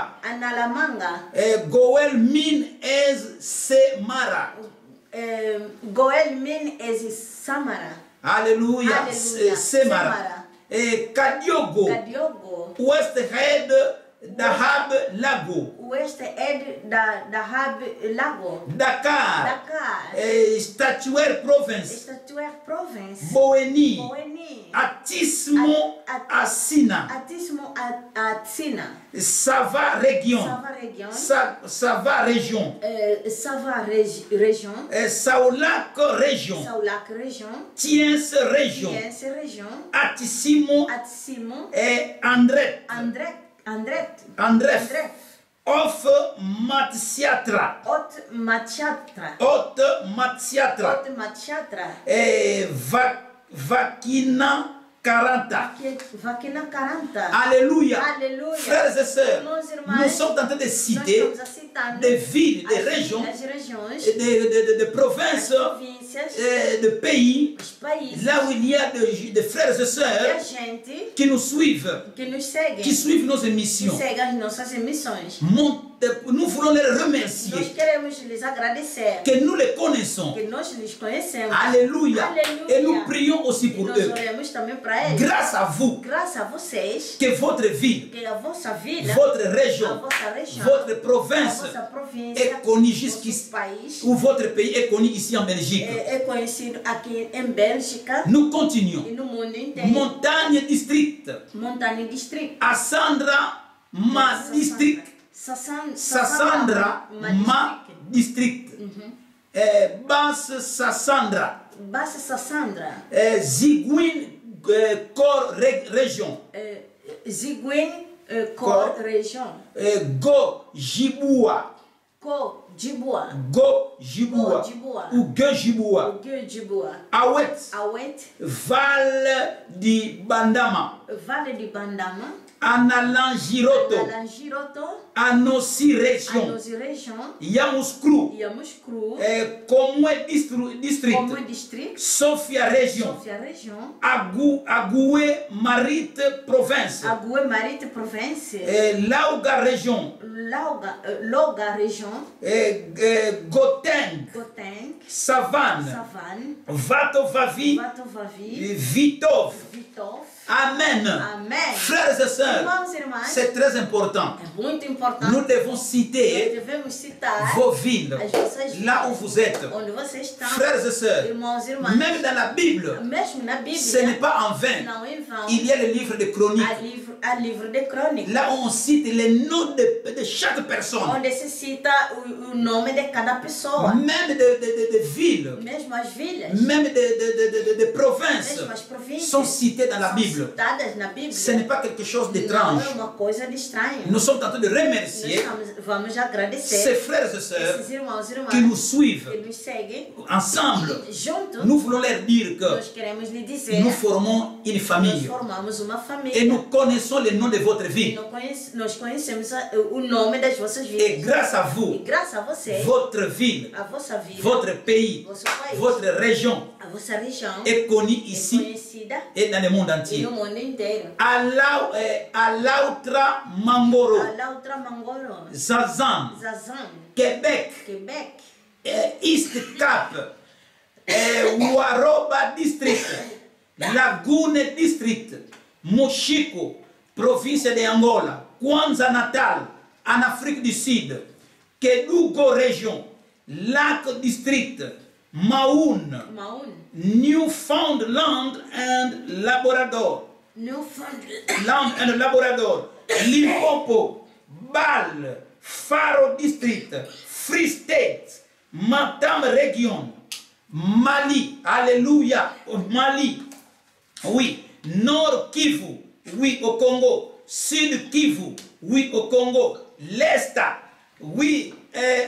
Goel Min Ez Semara. Alléluia. Semara. Kadiogo. West Head Dahab Lago. Dakar. Statuaire Province. Boeni. Atismo Asina. Sava Région. Sava Région. Saoulac Région. Tiens Région. Atissimo et Andret. Off Matsiatra. Et Vakina 40. Alléluia. Frères et sœurs, nous sommes en train de citer des villes, des régions, des provinces, de pays, là où il y a des frères et sœurs qui nous suivent, qui suivent nos émissions. Nous voulons les remercier, que nous les connaissons. Alléluia. Et nous prions aussi pour eux. Grâce à vous, que votre ville, votre région, votre province est connue jusqu'ici, ou votre pays est connu ici en Belgique. Nous continuons. Montagne district. Assandra Ma district. Sassandra Ma district. Basse Sassandra. Ziguin Cor région. Cor région. Go Jibua. Go Jibua. Ou Ge Jibua. Awet. Val di Bandama. Analangiroto, Nalangiroto, Anossi a région, nossa região, Yamouskrou, Yamouskrou, Komwe district, como distrito, Sofia région, Sofia região, Agoué Marite province, Ague Marite província, Lauga région, Loga região, Goteng, Goteng, Savane, Savane, Vatovavi, Vatovavi, Vitov. Vitov. Amen. Amém. Frères et sœurs, Irmãos e irmãs, c'est très important. é muito importante. Nous devons Nós citer devemos citar vos villes, as vossas là où vidas, vous êtes. onde vocês estão. Frères et sœurs, Irmãos e irmãs, même dans la Bible, mesmo na Bíblia, ce n'est pas en vain. não em vão, Il y a le livre de chroniques. há livro de crônicas, Là où on cite les noms de chaque personne, onde se cita o nome de cada pessoa, même de villes, mesmo as vilas, même de provinces, mesmo as províncias, sont citées dans la são Bible. citadas na Bíblia. Ce n'est pas quelque chose Não d'étrange. é uma coisa de estranho. Nous sommes en train de Nós remercier vamos agradecer ces frères et sœurs esses irmãos e irmãs qui nous suivent que nos seguem ensemble. juntos. Nous voulons leur dire que Nós queremos lhe dizer, nous formons une nós famille formamos uma et família. nous connaissons le nom de votre vie. Nós conhecemos o nome das vossas Et vidas. grâce à E vous, graças a vocês, votre ville, a vossa vida, votre pays, vosso país, votre région a vossa região est connue é ici conhecida et dans le monde e entier. no mundo inteiro. Alautra Mamboro, A Lautra Mangoro, Zazan, Zazan, Québec, Quebec, East Cap, Waroba District, Lagune District, Mochico, province de Angola, Kwanza Natal, en Afrique du Sud, Kedugo Région, Lac District, Maun, Maun, Newfoundland and Labrador, Newfoundland, Land and Labrador, Limpopo, Bâle, Faro District, Free State, Matam Région, Mali, Alléluia, Mali, oui, Nord Kivu, oui, au Congo, Sud Kivu, oui, au Congo, l'Est, oui,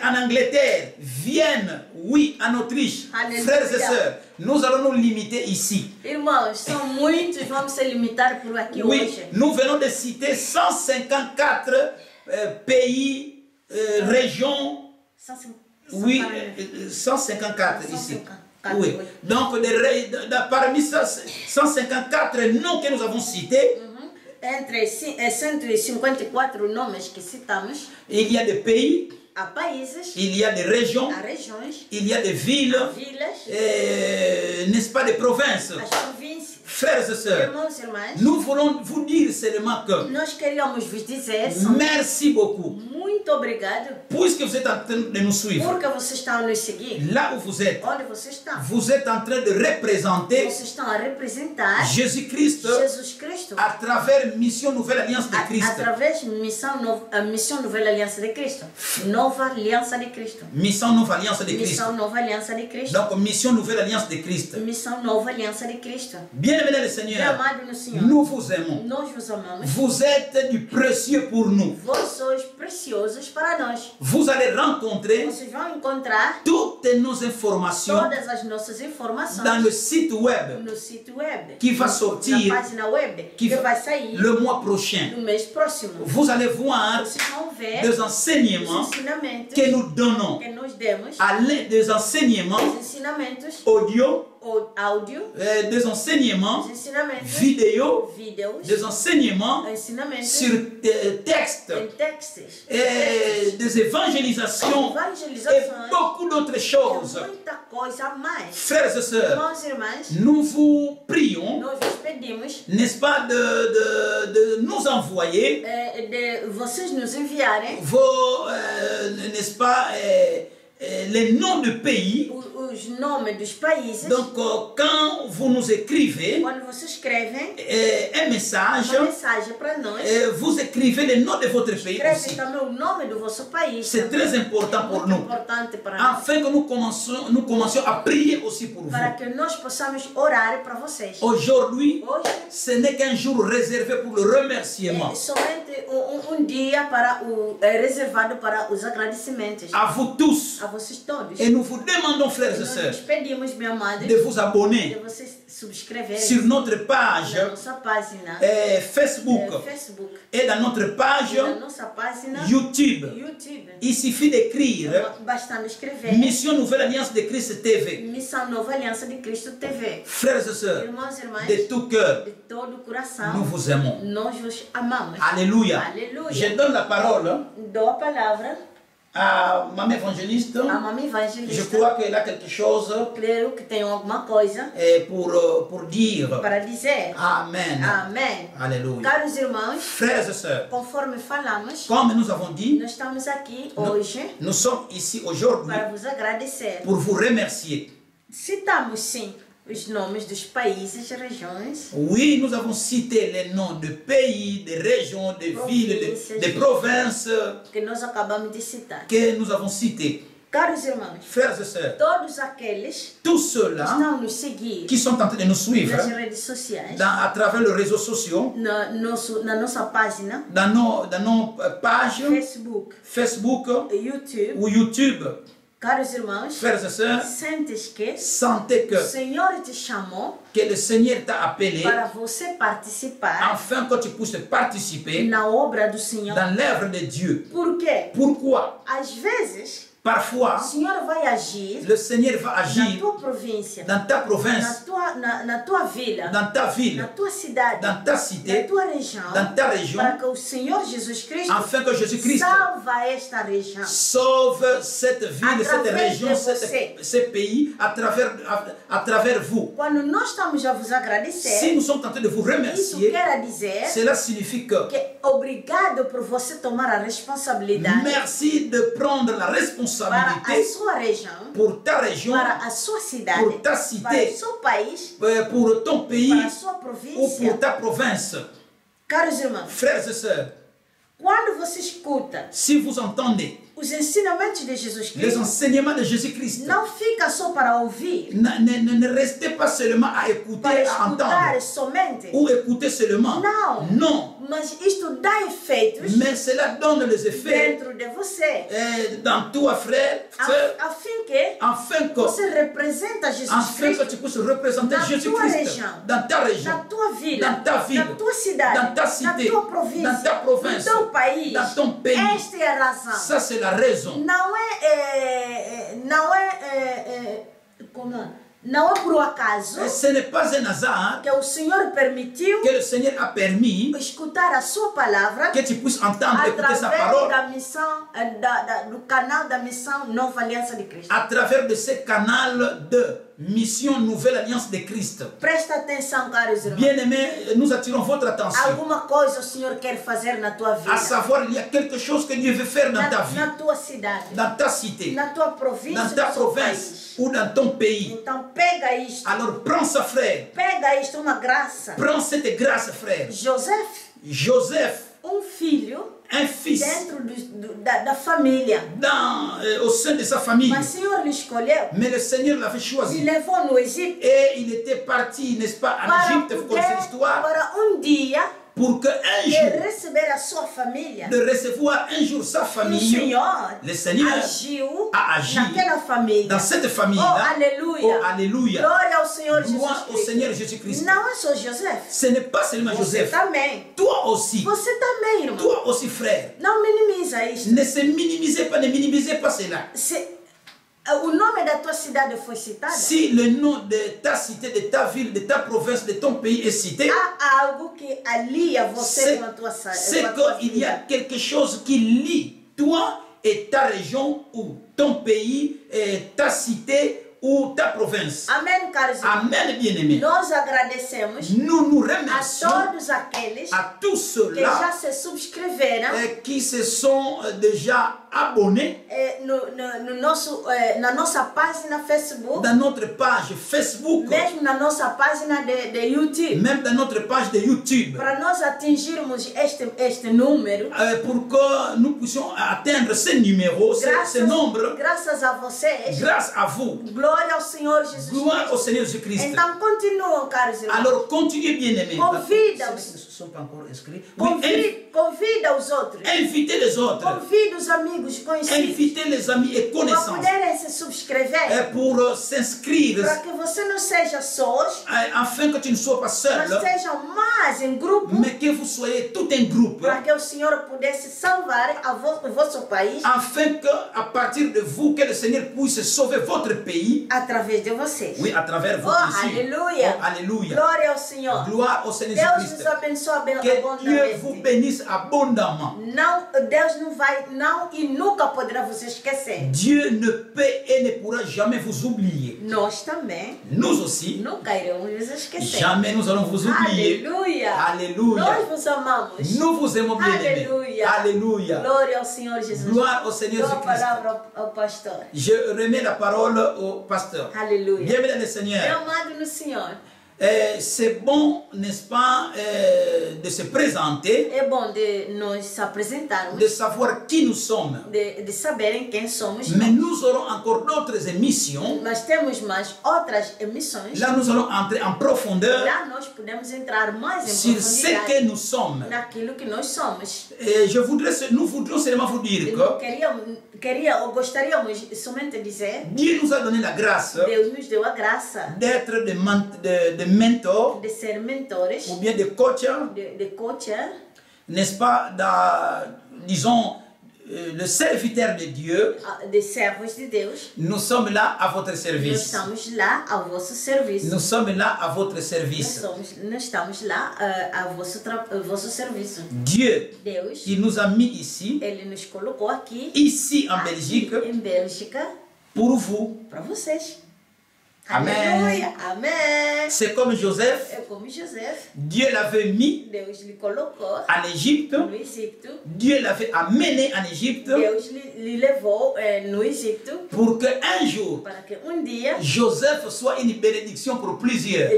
en Angleterre, Vienne, oui, en Autriche. Alléluia. Frères et sœurs, nous allons nous limiter ici. Irmãos, são muitos, vamos se limitar por aqui Oui, hoje. nous venons de citer 154 pays, régions, oui, 154 ici. 154, Oui, oui. donc parmi 154 noms que nous avons cités, Entre 154 nomes que citamos, il y a des pays, há países, il y a des régions, há regiões, il y a des villes, há vilas, n'est-ce pas, des provinces. as províncias. Frères et sœurs, Irmãos e irmãs, nous voulons vous dire seulement que nós queríamos vos dizer merci beaucoup, muito obrigado puisque vous êtes en train de nous suivre. porque vocês estão a nos seguir. Là où vous êtes en train de représenter Vocês estão a representar Jésus-Christ Jesus Cristo à travers Mission Nouvelle Alliance de Christ. através da Missão Nova Aliança de Cristo. Nova Aliança de Cristo. Mission Nouvelle Alliance de Christ. Missão Nova Aliança de Cristo. Donc, Mission Nouvelle Alliance de Christ. Missão Nova Aliança de Cristo. Bien-aimé le Seigneur, Amado no Senhor, nous vous aimons. nós vos amamos. Vous êtes du précieux pour nous. Vós sois preciosos para nós. Vous allez rencontrer Vocês vão encontrar toutes nos informations todas as nossas informações dans le site web no sítio web, qui va sortir na página web qui que vai sair le mois prochain. no mês próximo. Vous allez voir Vocês vão ver des os enseignements ensinamentos que nous donnons que nós demos, à l'aide des enseignements os ensinamentos audio, áudio, des enseignements os ensinamentos, vidéo, vídeos, des enseignements ensinamentos sur texte, em textos, des évangélisations et evangelizações, beaucoup d'autres e choses. muita coisa a mais. Frères et sœurs, Irmãos e irmãs, nous vous prions, nós vos pedimos n'est-ce pas, de nous envoyer de vocês nos enviarem vos, n'est-ce pas, les noms de pays. os nomes dos países. Donc, quand vous nous écrivez Quando vocês escrevem un message, uma mensagem para nós, vous écrivez le nom de votre pays escrevem aussi. também o nome do vosso país. C'est très important pour Muito nous, importante para nós, afin que nous commencions à prier aussi pour para vous. que nós possamos orar para vocês. Aujourd'hui, Hoje ce n'est qu'un jour réservé pour le remerciement. é somente dia para reservado para os agradecimentos À vous tous. a vocês todos. Et nous vous demandons, frères frères et Nós sœurs, nos pedimos, meu amado, de vous de abonner você subscrever sur notre page na nossa página Facebook Facebook et dans notre page e na nossa página YouTube. YouTube. Il suffit d'écrire Bastando escrever Mission Nouvelle Alliance de Christ TV. Missão Nova Aliança de Cristo TV. Frères et sœurs, Irmãos e irmãs, de tout cœur, de todo o coração, nous vous aimons. nós vos amamos. Alléluia. Alléluia. Je donne la parole Dou a palavra à Maman Évangéliste. à Mama Je Evangelista. crois qu'elle a quelque chose Creio que tem alguma coisa pour dire. para dizer. Amen. Amém. Alléluia. Caros irmãos, Frères et sœurs, conforme falamos, comme nous avons dit, nós estamos aqui hoje nous sommes ici aujourd'hui para vos agradecer. pour vous remercier. Citamos sim os nomes dos países e regiões Oui, nous avons cité les noms de pays, de régions, de villes, de provinces que nós acabamos de citar. que nous avons cités. Caros irmãos, Frères et sœurs, todos aqueles tous que ceux-là estão nos seguir qui sont en train de nous suivre nas redes sociais, à travers les réseaux sociaux, na nossa página, dans nos pages Facebook, Facebook YouTube. ou YouTube. Caros irmãos, Frères et sœurs, sentes que sentez o Senhor te chamou que le Seigneur t'a appelé para você participar afin que tu puisses participer na obra do Senhor. dans l'œuvre de Dieu. Por quê? Pourquoi? Às vezes, o Parfois, Senhor vai agir le Seigneur va na agir tua província, dans ta province, na tua vila, dans ta ville, na tua cidade, dans ta na cité, tua região, dans ta région, para que o Senhor Jesus Cristo afin que Jésus-Christ salva esta região. sauve cette ville, cette Através région, de você. ce pays à travers vous. Quando nós estamos a vos Si agradecer, nous sommes en train de vous isso remercier, quer dizer cela signifie que que obrigado por você tomar a responsabilidade merci de prendre la para a responsabilité sua região, pour ta région, para a sua cidade, pour ta para o cité, seu país, pour ton pays para a sua ou província. pour ta province. Caros irmãos, Frères et sœurs, quando você escuta si vous entendez os ensinamentos de Jesus les Cristo, enseignements de Jésus-Christ, não fica só para ouvir, ne restez pas seulement à écouter, para à entendre, escutar somente, ou écouter seulement. Não. Non. mas isto dá efeitos Mais cela donne les effets dentro de você, dans toi, frère, sœur, afim que afin que, você representa Jesus afin que Cristo tu puisses représenter na tua Jésus-Christ região, dans ta na région, tua vila, dans ta ville, na tua cidade, dans ta na cité, tua província, dans ta province, no teu país. dans ton pays. Esta é a razão. Ça, c'est la raison. Não é por acaso Et ce n'est pas un hasard que o Senhor permitiu que le Seigneur a permis escutar a sua palavra que tu puisses entendre, écouter sa através parole da missão, do canal da missão Nova Aliança de Cristo. à travers de ce canal de Mission Nouvelle Alliance de Christ. Presta atenção, caros irmãos. Bien-aimés, nous attirons votre attention. Alguma coisa o Senhor quer fazer na tua vida, À savoir, il y a quelque chose que Dieu veut faire dans ta vie, na tua cidade, dans ta cité, na tua província, dans ta no seu province país. ou dans ton pays. Então pega isto, Alors prends ça, frère. pega isto, uma graça. Prends cette grâce, frère. Joseph, Filho un fils dentro da família, au sein de sa famille. mas o Senhor lhe escolheu Mais le Seigneur l'avait e choisi. levou no Egito Et il était parti, n'est-ce pas, en para, Égypte, vous connaissez l'histoire, para dia pour qu'un jour, receber a sua família. de recevoir un jour sa E o famille. Senhor Le Seigneur agiu a agi naquela família. dans cette famille-là. Oh, alléluia. Oh, alléluia. Glória ao Senhor Jesus Gloire au Cristo. Seigneur Jésus-Christ. Não é só José. Ce n'est pas seulement Você Joseph. também. Toi aussi. Você também, irmão. Toi aussi, frère. Não minimiza isto. Ne se minimisez pas, ne minimisez pas cela. O nome da tua cidade foi citado. Si le nom de ta cité, de ta ville, de ta province, de ton pays est cité, Há algo que alia você com a tua c'est qu'il y a quelque chose qui lie toi et ta région ou ton pays, et ta cité ou ta province. Amém, caros irmãos. Amen, bien-aimés. Nós agradecemos Nous a remercions todos aqueles à tous que já ceux-là se subscreveram qui se sont déjà abonnés na nossa página Facebook, dans notre page Facebook, mesmo na nossa página de YouTube, même dans notre page de YouTube, para nós atingirmos este número. pour que nous puissions atteindre ce numéro, ce nombre, Graças a vocês. grâce à vous. Glória ao Senhor Jesus Gloire au Cristo. Seigneur Jésus-Christ. Então continuam, caros irmãos. Alors continuez, bien-aimés. Convida-os. Ceux qui ne sont pas encore inscrits. Oui, Convida os outros. invitez les autres. Convida os amigos amigos conhecidos Invitez les amis et para connaissances poderem se subscrever, pour s'inscrire para que você não seja sós, afin que tu ne sois pas seul, mas seja mais em grupo, mais que vous soyez tout un groupe, para que o Senhor pudesse salvar o vosso país afin que à partir de vous, que le Seigneur puisse sauver votre pays, através de vocês. oui, à travers vous Oh, ici. aleluia. Oh, alléluia. Glória ao Senhor. Gloire au Seigneur Deus Jésus-Christ. nos abençoe Que Dieu vous abundantemente. bénisse abondamment. Não, Deus não e nunca poderá você esquecer. Dieu ne peut et ne pourra jamais vous oublier. Nós também Nous aussi, nunca iremos nos esquecer. jamais nous allons vous oublier. Aleluia. Alléluia. Nós vos amamos. Nous vous aimons bien aimés. Alléluia. Alléluia. Glória ao Senhor Jesus. Gloire au Seigneur Dou a Jésus-Christ. palavra ao pastor. Je remets la parole au pasteur. Aleluia. Bienvenue dans le Meu Seigneur. amado no Senhor. C'est bon, n'est-ce pas, de se présenter, É bom de nós se apresentarmos, de savoir qui nous sommes. de saberem quem somos. Mais nous aurons encore d'autres émissions. Mas temos mais outras emissões. Là, nous allons entrer en profondeur Lá nós podemos entrar mais em sur ce que profundidade nous sommes. naquilo que nós somos. Et nous voudrions seulement vous dire Eu gostaríamos somente dizer, que Dieu nous a donné la grâce Deus nos deu a graça d'être des mentors de ser mentores, ou bien des coachs, de coach, n'est-ce pas, disons, le serviteur de Dieu. de servos de Deus. Nous sommes là à votre Nós service. estamos lá ao vosso serviço. Nous sommes là à votre service. Nós estamos lá ao vosso serviço. Dieu, Deus, il nous a mis ici, Ele nos colocou aqui, ici en Belgique, em Bélgica, pour vous. para vocês. Amen. Aleluia. Amém. C'est comme Joseph, É como José, Dieu l'avait mis Deus lhe colocou en Égypte, no Egito. Dieu l'avait amené en Égypte Deus lhe levou no Egito pour qu'un jour, para que dia Joseph soit une bénédiction pour plusieurs.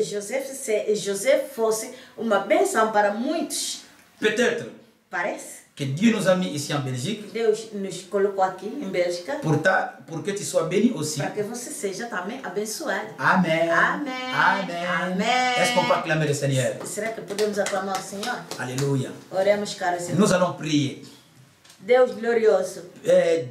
José fosse uma bênção para muitos. Peut-être Parece. que Dieu nous a mis ici en Belgique Deus nos colocou aqui em Bélgica pour que tu sois béni aussi. para que você seja também abençoado. Amen. Amen. Amen. Amen. Est-ce qu'on peut acclamer le Seigneur? Será que podemos aclamar o Senhor? Alléluia. Oremos, caros irmãos. Nous allons prier. Deus glorioso,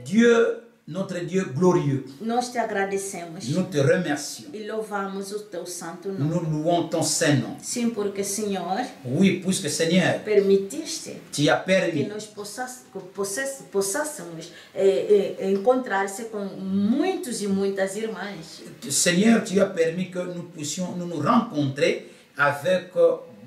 Dieu, notre Dieu glorieux, nós te agradecemos nous te remercions. e louvamos o teu santo nome. Nous louons ton saint nom. Sim, porque, Senhor, Oui, puisque Seigneur, permitiste tu as que permis nós possássemos encontrar-se com muitos e muitas irmãs. Seigneur, tu as permis que nous puissions nous rencontrer avec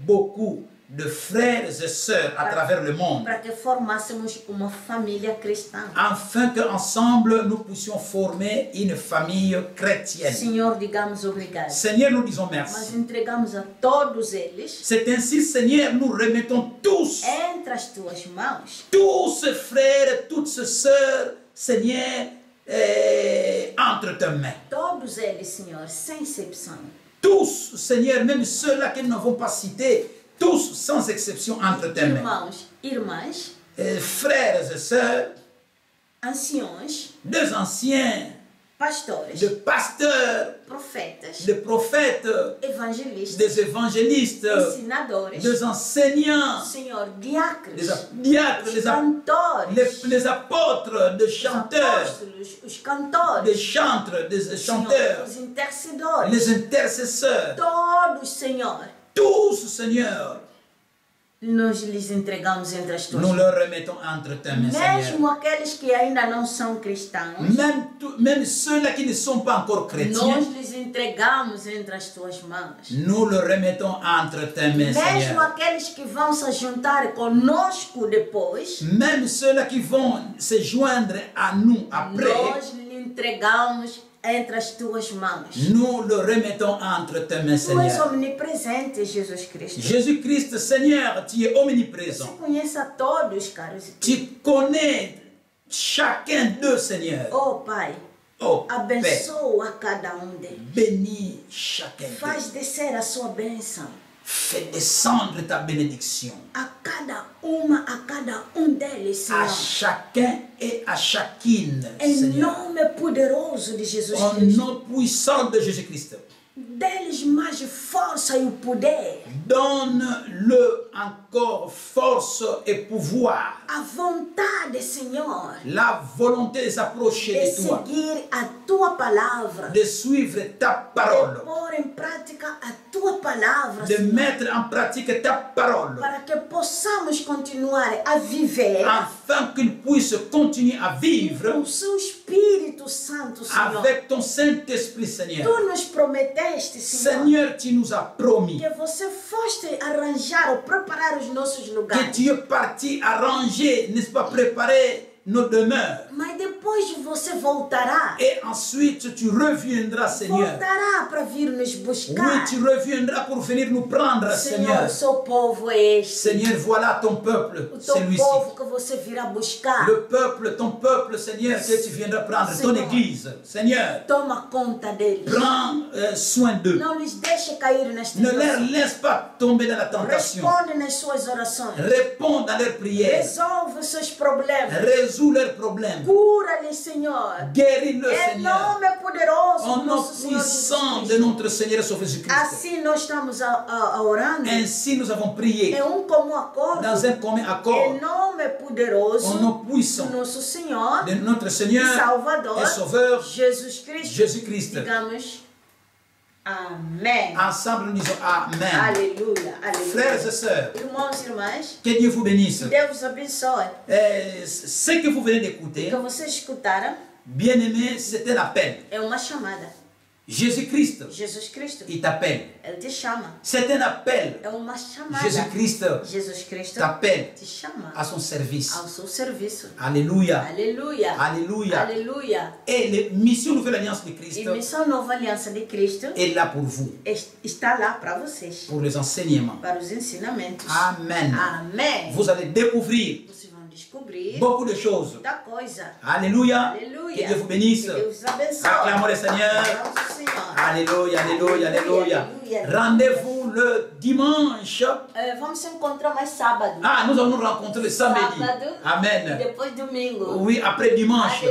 beaucoup de frères et sœurs à travers le monde, Para que formássemos uma família cristã. afin qu'ensemble nous puissions former une famille chrétienne. Senhor, digamos obrigado. Seigneur, nous disons Mas merci. entregamos a todos eles C'est ainsi, Seigneur, nous remettons tous, entre as tuas mãos. tous ces frères, toutes ces sœurs, Seigneur, entre tes mains. Todos eles, Senhor, sem exceção. Tous, Seigneur, même ceux-là que nous n'avons pas cités, tous, sans exception, entre tes mains. Irmãos, irmãs, Frères et sœurs, anciões, des anciens, pastores, des pasteurs, profetas, des prophètes, evangelistas, des évangélistes, ensinadores, des enseignants, Senhor, diáconos, des diacres, os cantores, les apôtres, des os chanteurs, apóstolos, os cantores, des chantres, des Senhor, chanteurs, os intercedores, les intercesseurs, todos, Senhor, tous, Seigneur, nós lhes entregamos entre as tuas nous mãos. leur remettons entre tes mains, Seigneur. Mesmo aqueles que ainda não são cristãos, Même ceux-là qui ne sont pas encore chrétiens, nós lhes entregamos entre as tuas mãos. nous le remettons entre tes mains, Mesmo Seigneur. aqueles que vão se juntar conosco depois, Même ceux-là qui vont se joindre à nous après, nós lhe entregamos entre as tuas mãos. nous le remettons entre tes mains, Tu és Seigneur. omnipresente, Jesus Cristo. Jésus-Christ, Seigneur, tu es Você omniprésent. conhece a todos, caros. Tu connais chacun d'eux, Seigneur. Oh, Pai, Oh, Père, abençoa cada deles. bénis chacun d'eux. Faz descer a sua bênção Fais descendre ta bénédiction a cada deles, à Senhor. chacun et à chacune, Em Seigneur. nome poderoso de Jesus Au Cristo. nom puissant de Jésus-Christ. Dê-lhes mais força e o poder. Donne-le encore force et pouvoir. A vontade, Senhor, La volonté de s'approcher de de toi. seguir a tua palavra. De suivre ta De parole. pôr em prática a tua palavra, De Senhor. mettre en pratique ta parole. Para que possamos continuar a viver Afin qu'il puisse continuer à com vivre o seu Espírito Santo, Senhor. avec ton Saint-Esprit, Seigneur. Tu nos prometeste, Senhor, Seigneur, tu nous as promis que você foste arranjar ou preparar os nossos que lugares. tu es parti arranger, n'est-ce pas, préparer nos demeures. Mas depois você voltará. Et ensuite, tu reviendras, Seigneur. Voltará para vir nos Oui, buscar. tu reviendras pour venir nous prendre, Senhor, Seigneur. o seu povo é este. Seigneur, voilà ton peuple, O teu celui-ci. povo que você virá buscar. Le peuple, ton peuple, Seigneur, que tu viendras prendre, ton Seigneur. église. Seigneur, Toma conta deles. prends soin d'eux. Não lhes deixe cair nas Ne leur tentações. laisse pas tomber dans la tentation. Responde nas suas orações. Réponds dans leurs prières. Resolve os seus problemas. Résous leurs problèmes. Cura-lhes, Senhor. Guéris-le, Em Seigneur. nome poderoso Au do nom nosso Senhor puissant Jesus de Cristo. notre Seigneur et Sauveur Jésus-Christ. Assim nós estamos orando Ainsi, nous avons prié em comum acordo, dans un commun em accord nome poderoso au nom puissant do nosso Senhor de notre e Seigneur Salvador, et Sauveur Jesus Cristo. Jésus-Christ. Digamos amém. Ensemble, nous disons Amen. Aleluia, Frères aleluia. et sœurs, Irmãos e irmãs, que Dieu vous bénisse. Deus vos abençoe. Ce que vous venez d'écouter, O que vocês escutaram bien-aimé, c'est un appel. é uma chamada. Jésus-Christ, Jesus Cristo, il t'appelle. Ele te chama. C'est un appel. É uma chamada. Jésus-Christ Jesus Cristo t'appelle te chama à son service. ao seu serviço. Alléluia. Aleluia. Alléluia. Aleluia. Et la mission Nouvelle Alliance de Christ E Missão Nova Aliança de Cristo est là pour vous, está lá para vocês, pour les enseignements. para os ensinamentos. Amen. Amém. Vous allez découvrir Vocês vão descobrir beaucoup de choses. muita coisa. Alléluia. Aleluia. Que Dieu vous bénisse. Que Deus os abençoe. Acclamons le Seigneur. Aclamamos o Senhor. Alléluia, alléluia, alléluia. Alléluia. Rendez-vous le dimanche. Vamos se encontrar mais sábado. Ah, nous allons nous rencontrer le samedi. Sábado. E Amen. depois domingo. Oui, après dimanche.